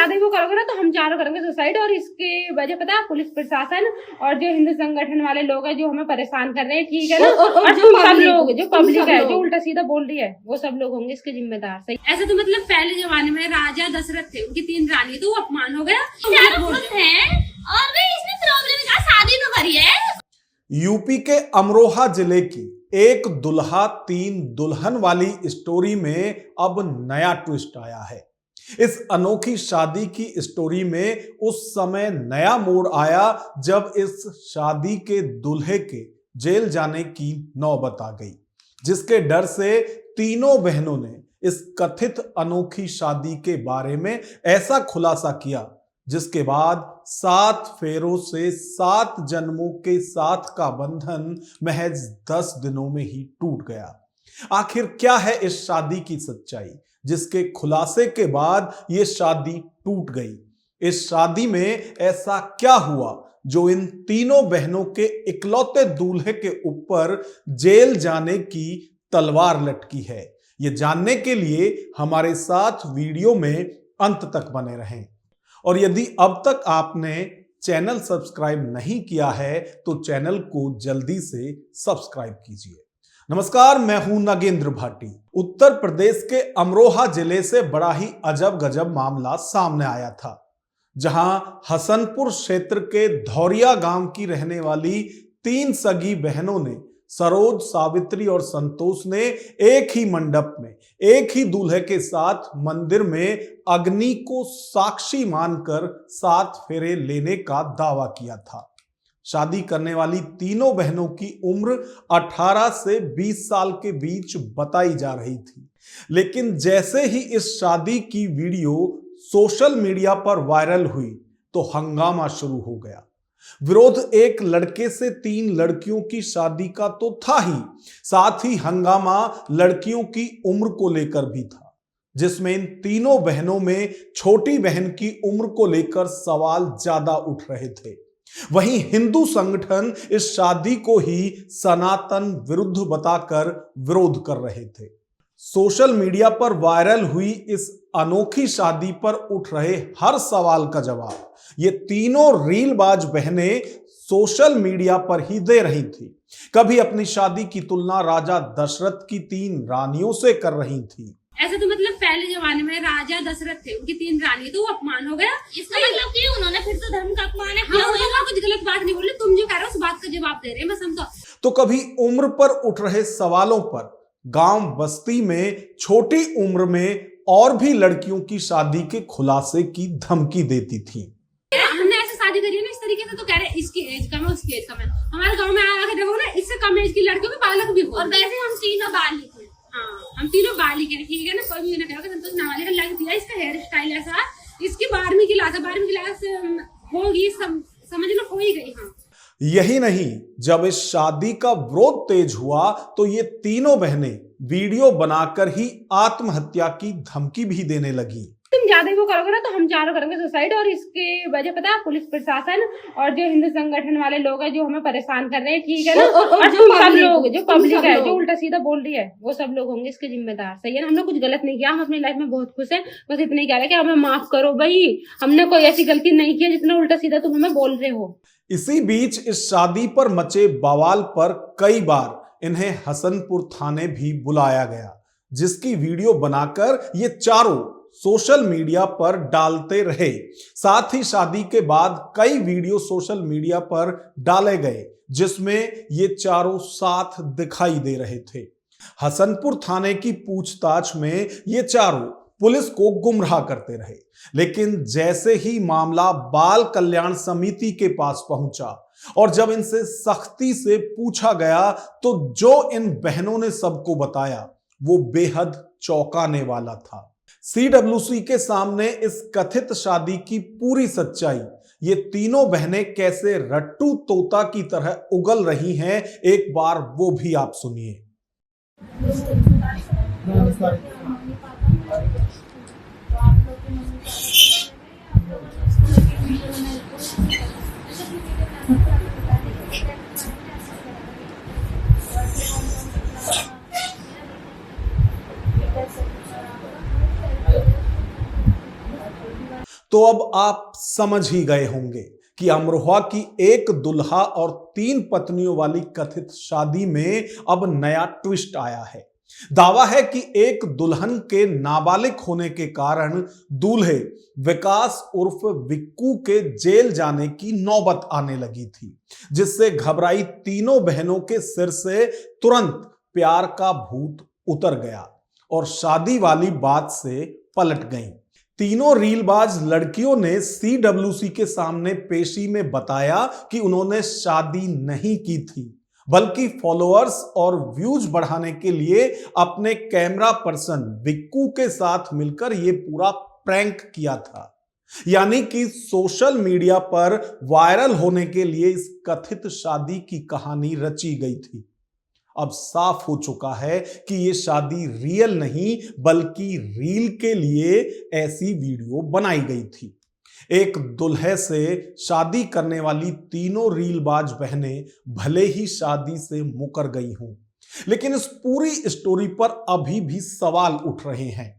ज्यादा ही वो करोगे ना तो हम चारों करेंगे सुसाइड। और इसके वजह पता है पुलिस प्रशासन और जो हिंदू संगठन वाले लोग हैं जो हमें परेशान कर रहे हैं, ठीक है ना। और तुम सब लोग जो पब्लिक है जो उल्टा सीधा बोल रही है वो सब लोग होंगे इसके जिम्मेदार। सही ऐसे तो मतलब पहले जमाने में राजा दशरथ थे, उनकी 3 रानी, तो वो अपमान हो गया। और भी इसमें प्रॉब्लम क्या, शादी तो करी है। यूपी के अमरोहा जिले की एक दुल्हा 3 दुल्हन वाली स्टोरी में अब नया ट्विस्ट आया है। इस अनोखी शादी की स्टोरी में उस समय नया मोड़ आया जब इस शादी के दूल्हे के जेल जाने की नौबत आ गई, जिसके डर से तीनों बहनों ने इस कथित अनोखी शादी के बारे में ऐसा खुलासा किया जिसके बाद 7 फेरों से 7 जन्मों के साथ का बंधन महज 10 दिनों में ही टूट गया। आखिर क्या है इस शादी की सच्चाई जिसके खुलासे के बाद यह शादी टूट गई? इस शादी में ऐसा क्या हुआ जो इन तीनों बहनों के इकलौते दूल्हे के ऊपर जेल जाने की तलवार लटकी है? ये जानने के लिए हमारे साथ वीडियो में अंत तक बने रहें। और यदि अब तक आपने चैनल सब्सक्राइब नहीं किया है तो चैनल को जल्दी से सब्सक्राइब कीजिए। नमस्कार, मैं हूं नागेंद्र भाटी। उत्तर प्रदेश के अमरोहा जिले से बड़ा ही अजब गजब मामला सामने आया था, जहां हसनपुर क्षेत्र के धौरिया गांव की रहने वाली 3 सगी बहनों ने, सरोज, सावित्री और संतोष ने एक ही मंडप में एक ही दूल्हे के साथ मंदिर में अग्नि को साक्षी मानकर 7 फेरे लेने का दावा किया था। शादी करने वाली तीनों बहनों की उम्र 18 से 20 साल के बीच बताई जा रही थी, लेकिन जैसे ही इस शादी की वीडियो सोशल मीडिया पर वायरल हुई तो हंगामा शुरू हो गया। विरोध एक लड़के से 3 लड़कियों की शादी का तो था ही, साथ ही हंगामा लड़कियों की उम्र को लेकर भी था, जिसमें इन तीनों बहनों में छोटी बहन की उम्र को लेकर सवाल ज्यादा उठ रहे थे। वहीं हिंदू संगठन इस शादी को ही सनातन विरुद्ध बताकर विरोध कर रहे थे। सोशल मीडिया पर वायरल हुई इस अनोखी शादी पर उठ रहे हर सवाल का जवाब ये तीनों रीलबाज बहनें सोशल मीडिया पर ही दे रही थी। कभी अपनी शादी की तुलना राजा दशरथ की 3 रानियों से कर रही थी। ऐसे तो मतलब पहले जमाने में राजा दशरथ थे, उनकी 3 रानी, तो वो अपमान हो गया। इसका मतलब कि उन्होंने फिर तो धर्म का अपमान किया। हाँ, कुछ गलत बात नहीं बोल रहे, तुम जो कह रहे हो उस बात का जवाब दे रहे हैं, बस हम तो कभी उम्र पर उठ रहे सवालों पर गांव बस्ती में छोटी उम्र में और भी लड़कियों की शादी के खुलासे की धमकी देती थी। हमने ऐसे शादी करी है ना इस तरीके से, तो कह रहे इसकी एज कम है, उसकी एज कम है। हमारे गांव में आके देखो ना, इससे कम एज की लड़कियों के बालक भी हो। और वैसे हम तीनों बालिक हैं। हाँ, हम तीनों बालिक हैं, ठीक है ना। कोई भी ना कहो संतोष नावालिक का लग दिया, इसका हेयर स्टाइल ऐसा, इसकी 12वीं क्लास होगी, समझ लो हो ही गई। हाँ, यही नहीं, जब इस शादी का विरोध तेज हुआ तो ये तीनों बहनें वीडियो बनाकर ही आत्महत्या की धमकी भी देने लगी। तुम ज्यादा ही वो करोगे ना तो हम चारों करेंगे सुसाइड। और इसके वजह पता है पुलिस प्रशासन और जो हिंदू संगठन वाले लोग हैं जो हमें परेशान कर रहे हैं, ठीक है ना। और तुम सब लोग जो पब्लिक है जो उल्टा सीधा बोल रही है वो सब लोग होंगे इसके जिम्मेदार। सही है ना, हमने कुछ गलत नहीं किया, हम अपनी लाइफ में बहुत खुश हैं। बस इतना ही कह रहे हैं कि हमें माफ करो भाई, हमने कोई ऐसी गलती नहीं की जितना उल्टा सीधा तुम हमें बोल रहे हो। इसी बीच इस शादी पर मचे बवाल पर कई बार इन्हें हसनपुर थाने भी बुलाया गया, जिसकी वीडियो बनाकर ये चारों सोशल मीडिया पर डालते रहे। साथ ही शादी के बाद कई वीडियो सोशल मीडिया पर डाले गए जिसमें ये चारों साथ दिखाई दे रहे थे। हसनपुर थाने की पूछताछ में ये चारों पुलिस को गुमराह करते रहे, लेकिन जैसे ही मामला बाल कल्याण समिति के पास पहुंचा और जब इनसे सख्ती से पूछा गया तो जो इन बहनों ने सबको बताया वो बेहद चौंकाने वाला था। CWC के सामने इस कथित शादी की पूरी सच्चाई, ये तीनों बहनें कैसे रट्टू तोता की तरह उगल रही हैं, एक बार वो भी आप सुनिए। तो अब आप समझ ही गए होंगे कि अमरोहा की एक दुल्हा और 3 पत्नियों वाली कथित शादी में अब नया ट्विस्ट आया है। दावा है कि एक दुल्हन के नाबालिग होने के कारण दूल्हे विकास उर्फ विक्कू के जेल जाने की नौबत आने लगी थी, जिससे घबराई तीनों बहनों के सिर से तुरंत प्यार का भूत उतर गया और शादी वाली बात से पलट गईं। तीनों रीलबाज लड़कियों ने CWC के सामने पेशी में बताया कि उन्होंने शादी नहीं की थी, बल्कि फॉलोअर्स और व्यूज बढ़ाने के लिए अपने कैमरा पर्सन विक्कू के साथ मिलकर यह पूरा प्रैंक किया था। यानी कि सोशल मीडिया पर वायरल होने के लिए इस कथित शादी की कहानी रची गई थी। अब साफ हो चुका है कि यह शादी रियल नहीं बल्कि रील के लिए ऐसी वीडियो बनाई गई थी। एक दुल्हे से शादी करने वाली तीनों रीलबाज बहनें भले ही शादी से मुकर गई हों, लेकिन इस पूरी स्टोरी पर अभी भी सवाल उठ रहे हैं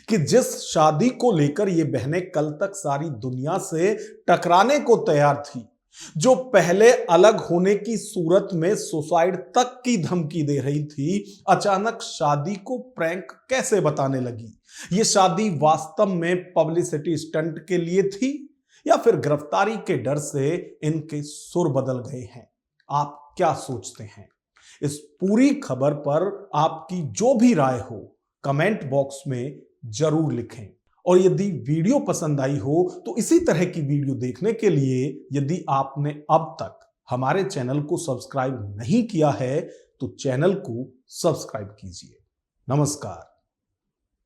कि जिस शादी को लेकर ये बहनें कल तक सारी दुनिया से टकराने को तैयार थी, जो पहले अलग होने की सूरत में सुसाइड तक की धमकी दे रही थी, अचानक शादी को प्रैंक कैसे बताने लगी? ये शादी वास्तव में पब्लिसिटी स्टंट के लिए थी या फिर गिरफ्तारी के डर से इनके सुर बदल गए हैं? आप क्या सोचते हैं? इस पूरी खबर पर आपकी जो भी राय हो कमेंट बॉक्स में जरूर लिखें। और यदि वीडियो पसंद आई हो तो इसी तरह की वीडियो देखने के लिए यदि आपने अब तक हमारे चैनल को सब्सक्राइब नहीं किया है तो चैनल को सब्सक्राइब कीजिए। नमस्कार।